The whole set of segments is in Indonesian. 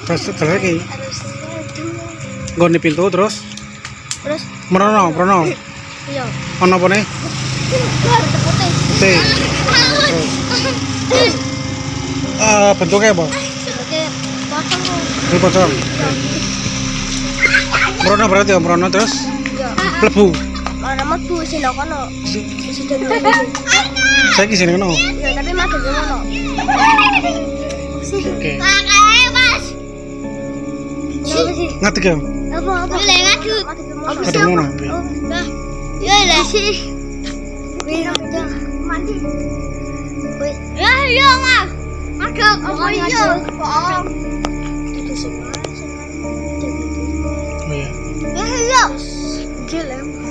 Terus lagi goni pintu terus merono iya ono apa nih putih bentuknya apa sebagai potong ini pocong merono berarti ya merono terus iya lebu mana mlebu sing kono sudah saya kesini kono ya tapi madhep ngono oke sih ngerti kan apa ngaduk ada ngono ya lah sih mandi ya iya mah ada apa iya bohong itu semua oh iya ya iya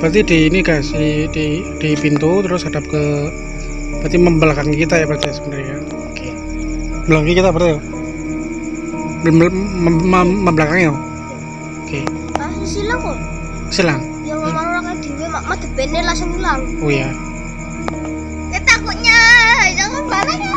berarti di ini guys di pintu terus hadap ke berarti membelakangi kita ya berarti sebenarnya oke membelakangi kita berarti ya membelakangi ya oke silang kok silang ya orang kan dhewe mak depene langsung hilang oh iya takutnya jangan balik ya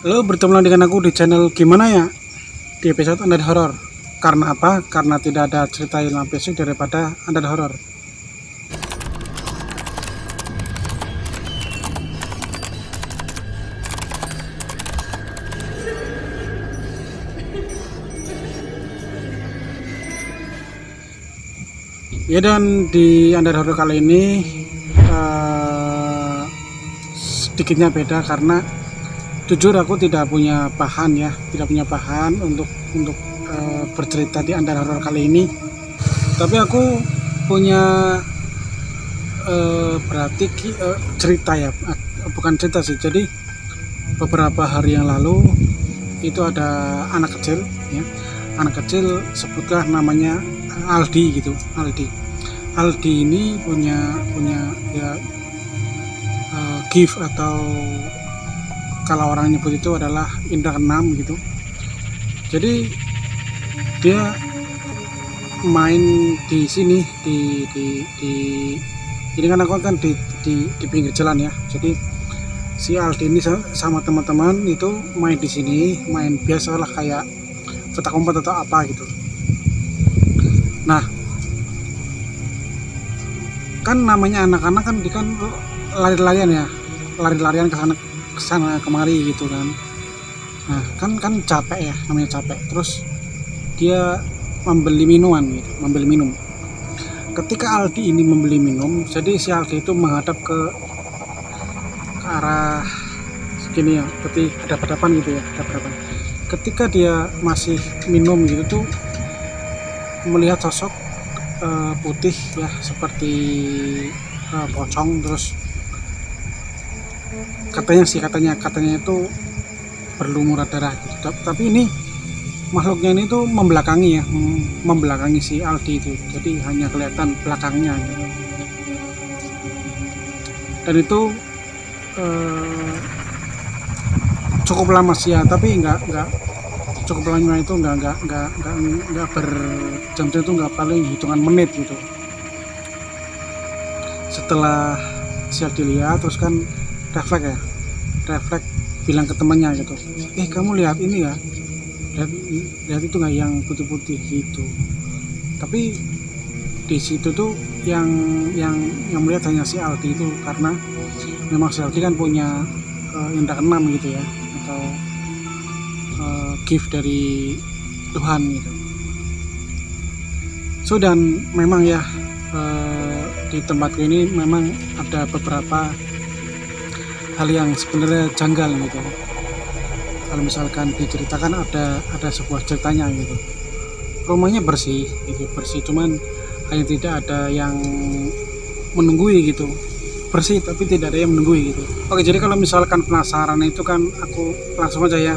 Halo, bertemu lagi dengan aku di channel Gimana Ya di episode Undead Horror. Karena apa? Karena tidak ada cerita yang lebih basic daripada Undead Horror. Ya, dan di Undead Horror kali ini sedikitnya beda karena jujur aku tidak punya bahan untuk bercerita di Undead Horror kali ini. Tapi aku punya berarti cerita ya, bukan cerita sih. Jadi beberapa hari yang lalu itu ada anak kecil ya. Anak kecil sebutlah namanya Aldi gitu. Aldi ini punya ya gift atau kalau orang nyebut itu adalah indra keenam gitu. Jadi dia main di sini di ini kan aku kan di pinggir jalan ya. Jadi si Aldi ini sama teman-teman itu main di sini, main biasalah kayak petak umpet atau apa gitu. Nah, kan namanya anak-anak kan di kan lari-larian ke sana kemari gitu kan. Nah, kan capek ya, namanya capek. Terus dia membeli minuman gitu, membeli minum. Ketika Aldi ini membeli minum, jadi si Aldi itu menghadap ke arah segini ya, seperti hadap-hadapan gitu ya, hadap-hadapan. Ketika dia masih minum gitu tuh melihat sosok putih ya, seperti pocong. Terus katanya itu berlumuran darah gitu. Tapi ini makhluknya ini tuh membelakangi si Aldi itu. Jadi hanya kelihatan belakangnya gitu. Dan itu cukup lama sih ya, tapi enggak cukup lama itu enggak berjam-jam, itu enggak, paling hitungan menit gitu. Setelah si Aldi lihat terus kan refleks bilang ke temannya gitu, kamu lihat ini ya, lihat itu nggak yang putih-putih gitu. Tapi di situ tuh yang melihat hanya si Aldi itu, karena memang si Aldi kan punya indra keenam gitu ya, atau gift dari Tuhan gitu. So, dan memang ya di tempatku ini memang ada beberapa hal yang sebenarnya janggal gitu. Kalau misalkan diceritakan ada sebuah ceritanya gitu. Rumahnya bersih gitu, cuman hanya tidak ada yang menunggui gitu. bersih tapi tidak ada yang menunggui gitu. Oke, jadi kalau misalkan penasaran itu kan aku langsung aja ya.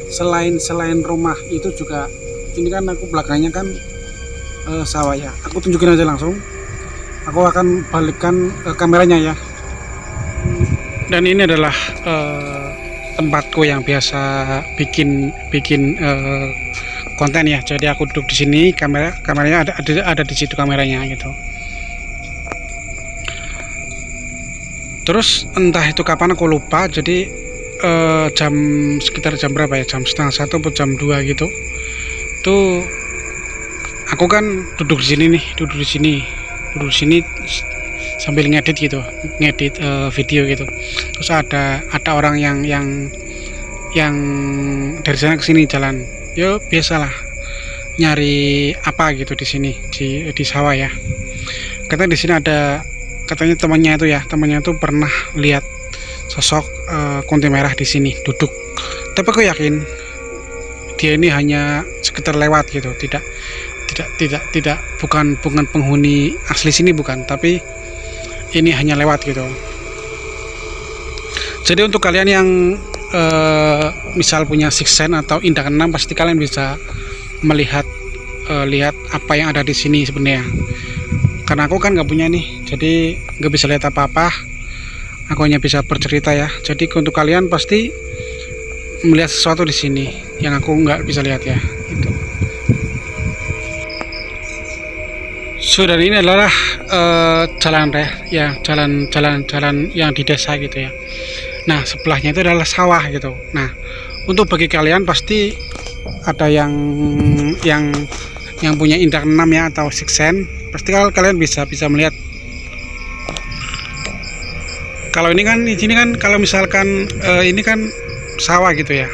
Selain rumah itu juga ini kan aku belakangnya kan sawah ya. Aku tunjukin aja langsung. Aku akan balikkan kameranya ya. Dan ini adalah tempatku yang biasa bikin konten ya. Jadi aku duduk di sini, kameranya ada di situ kameranya gitu. Terus entah itu kapan aku lupa. Jadi sekitar jam berapa ya? Jam setengah 1 atau jam 2 gitu. Tuh aku kan duduk di sini nih, duduk di sini sambil ngedit video gitu. Terus ada orang yang dari sana ke sini jalan. Yo biasalah nyari apa gitu di sini di sawah ya. Katanya di sini ada, katanya temannya itu pernah lihat sosok kunti merah di sini duduk. Tapi aku yakin dia ini hanya sekedar lewat gitu, bukan penghuni asli sini, bukan, tapi ini hanya lewat gitu. Jadi untuk kalian yang misal punya sixth sense atau indra keenam, pasti kalian bisa melihat lihat apa yang ada di sini sebenarnya. Karena aku kan nggak punya nih, jadi nggak bisa lihat apa-apa. Aku hanya bisa bercerita ya. Jadi untuk kalian pasti melihat sesuatu di sini yang aku nggak bisa lihat ya. Gitu. So, dan ini adalah jalan rel ya, jalan yang di desa gitu ya. Nah, sebelahnya itu adalah sawah gitu. Nah, untuk bagi kalian pasti ada yang punya indra keenam ya atau sixth sense, pasti kalian bisa melihat. Kalau ini kan di sini kan, kalau misalkan ini kan sawah gitu ya.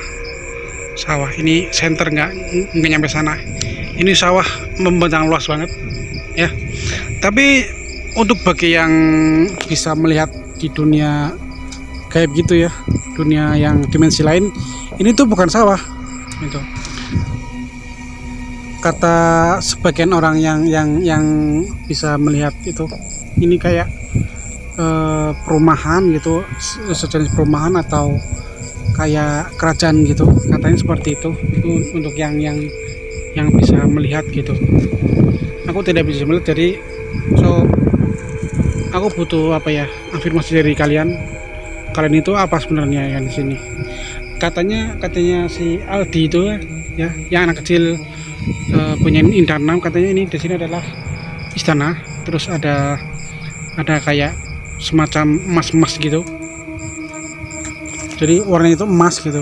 Sawah ini center nggak nyampe sana. Ini sawah membentang luas banget ya. Tapi untuk bagi yang bisa melihat di dunia kayak gitu ya, dunia yang dimensi lain, ini tuh bukan sawah gitu. Kata sebagian orang yang bisa melihat itu, ini kayak perumahan gitu, sejenis perumahan atau kayak kerajaan gitu, katanya seperti itu untuk yang bisa melihat gitu. Aku tidak bisa melihat, jadi aku butuh apa ya, afirmasi dari kalian itu apa sebenarnya yang di sini. Katanya si Aldi itu ya, yang anak kecil punya indra keenam, katanya ini di sini adalah istana. Terus ada kayak semacam emas gitu, jadi warnanya itu emas gitu,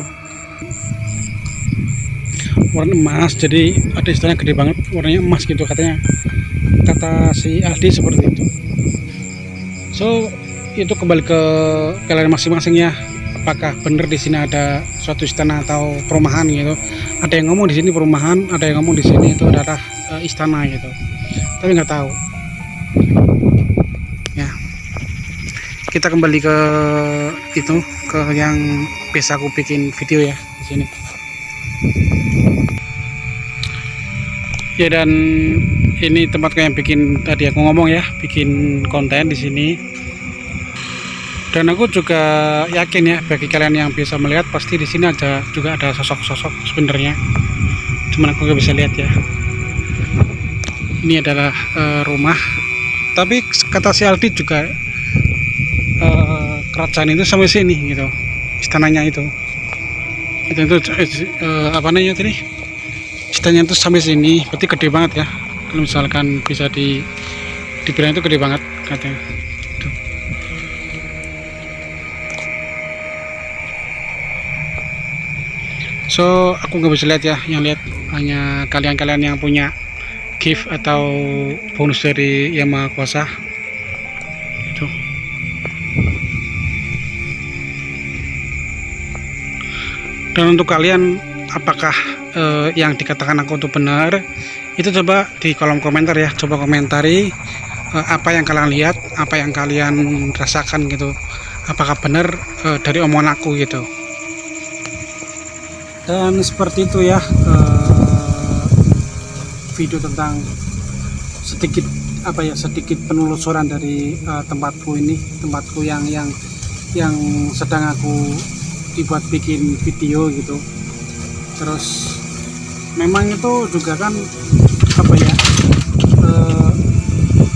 warna emas. Jadi ada istana gede banget, warnanya emas gitu, katanya, kata si Aldi seperti itu. So itu kembali ke kalian masing-masing ya, apakah benar di sini ada suatu istana atau perumahan gitu. Ada yang ngomong di sini perumahan, ada yang ngomong di sini itu adalah istana gitu, tapi nggak tahu ya. Kita kembali ke yang biasa aku bikin video ya di sini ya. Dan ini tempatku yang bikin tadi aku ngomong ya, bikin konten di sini. Dan aku juga yakin ya, bagi kalian yang bisa melihat, pasti di sini juga ada sosok-sosok sebenarnya, cuman aku nggak bisa lihat ya. Ini adalah rumah, tapi kata si Aldi juga kerajaan itu sampai sini gitu, istananya itu apa namanya tadi, istananya itu sampai sini, berarti gede banget ya. Kalau misalkan bisa dibilang itu gede banget katanya. So aku nggak bisa lihat ya, yang lihat hanya kalian yang punya gift atau bonus dari Yang Maha Kuasa itu. Dan untuk kalian, apakah yang dikatakan aku itu benar? Itu coba di kolom komentar ya, coba komentari apa yang kalian lihat, apa yang kalian rasakan gitu, apakah benar dari omongan aku gitu. Dan seperti itu ya, video tentang sedikit sedikit penelusuran dari tempatku yang sedang aku dibuat bikin video gitu. Terus memang itu juga kan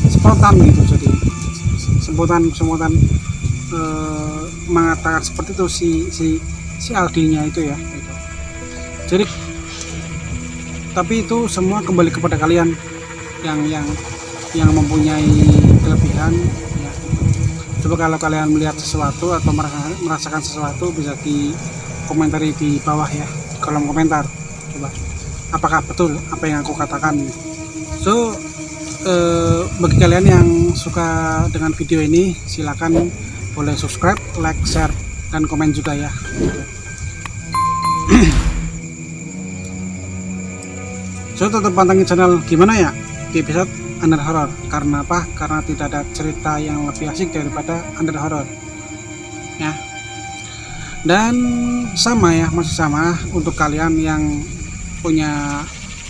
spontan gitu, jadi spontan mengatakan seperti itu si Aldinya itu ya gitu. Jadi tapi itu semua kembali kepada kalian yang mempunyai kelebihan ya. Coba kalau kalian melihat sesuatu atau merasakan sesuatu, bisa di komentari di bawah ya, di kolom komentar. Coba apakah betul apa yang aku katakan. So bagi kalian yang suka dengan video ini, silakan boleh subscribe, like, share, dan komen juga ya. So tetap pantengin channel Gimana Ya di episode Under Horror. Karena apa? Karena tidak ada cerita yang lebih asik daripada Under Horror ya. Dan masih sama untuk kalian yang punya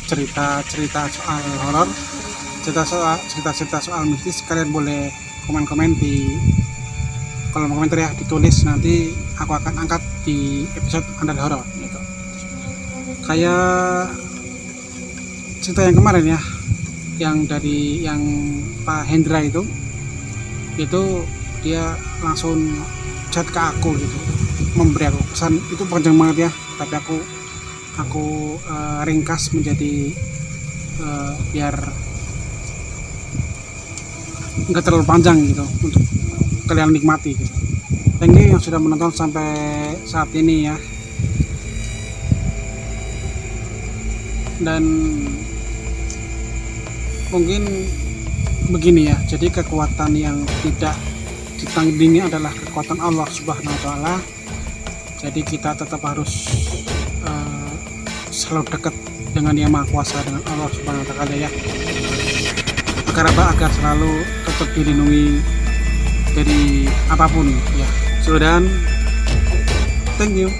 cerita soal horor, cerita soal mistis, kalian boleh komen-komen di kolom komentar ya, ditulis, nanti aku akan angkat di episode Under Horror gitu. Kayak cerita yang kemarin ya, yang dari yang Pak Hendra itu dia langsung chat ke aku gitu, memberi aku pesan. Itu panjang banget ya, tapi aku ringkas menjadi biar nggak terlalu panjang gitu untuk kalian nikmati gitu. Thank you yang sudah menonton sampai saat ini ya. Dan mungkin begini ya, jadi kekuatan yang tidak ditandingi adalah kekuatan Allah Subhanahu wa Ta'ala. Jadi kita tetap harus selalu dekat dengan Yang Maha Kuasa, dengan Allah Subhanahu wa Ta'ala ya, agar selalu tetap dilindungi dari apapun ya. So dan thank you.